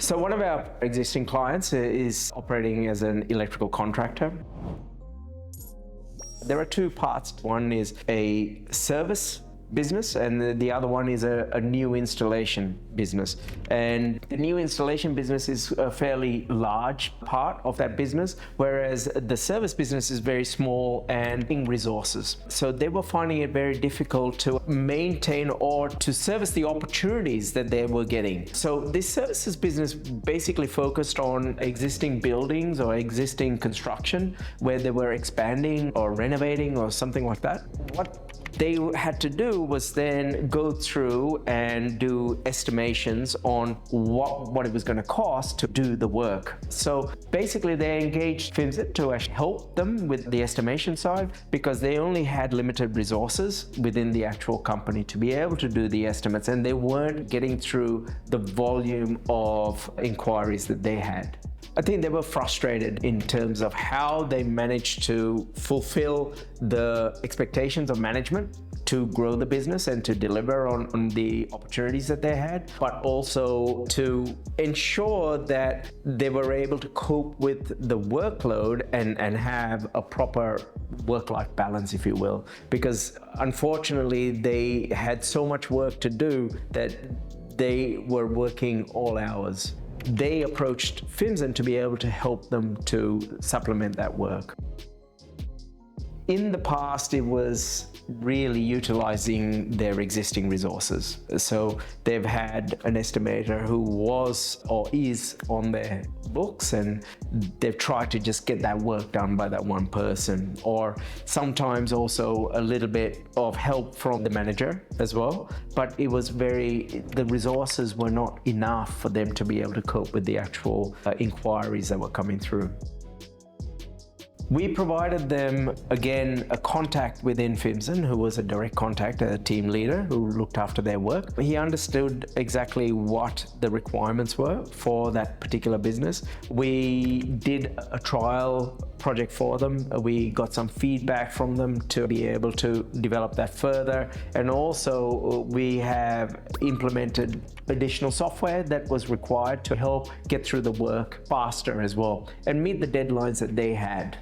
So one of our existing clients is operating as an electrical contractor. There are two parts. One is a service business and the other one is a new installation business. And the new installation business is a fairly large part of that business, whereas the service business is very small and in resources. So they were finding it very difficult to maintain or to service the opportunities that they were getting. So this services business basically focused on existing buildings or existing construction where they were expanding or renovating or something like that. What they had to do was then go through and do estimations on what it was going to cost to do the work. So basically they engaged Fimcen to actually help them with the estimation side because they only had limited resources within the actual company to be able to do the estimates, and they weren't getting through the volume of inquiries that they had. I think they were frustrated in terms of how they managed to fulfill the expectations of management to grow the business and to deliver on the opportunities that they had, but also to ensure that they were able to cope with the workload and have a proper work-life balance, if you will. Because unfortunately, they had so much work to do that they were working all hours. They approached Fimcen to be able to help them to supplement that work. In the past, it was really utilizing their existing resources. So they've had an estimator who was or is on their books, and they've tried to just get that work done by that one person, or sometimes also a little bit of help from the manager as well. But it was the resources were not enough for them to be able to cope with the actual inquiries that were coming through. We provided them, again, a contact within Fimcen who was a direct contact, a team leader who looked after their work. He understood exactly what the requirements were for that particular business. We did a trial project for them. We got some feedback from them to be able to develop that further. And also we have implemented additional software that was required to help get through the work faster as well and meet the deadlines that they had.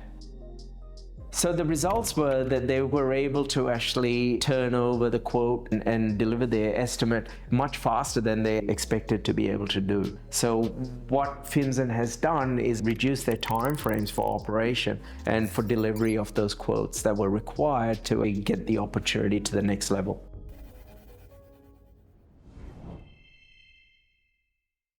So the results were that they were able to actually turn over the quote and deliver their estimate much faster than they expected to be able to do. So what Fimcen has done is reduce their timeframes for operation and for delivery of those quotes that were required to get the opportunity to the next level.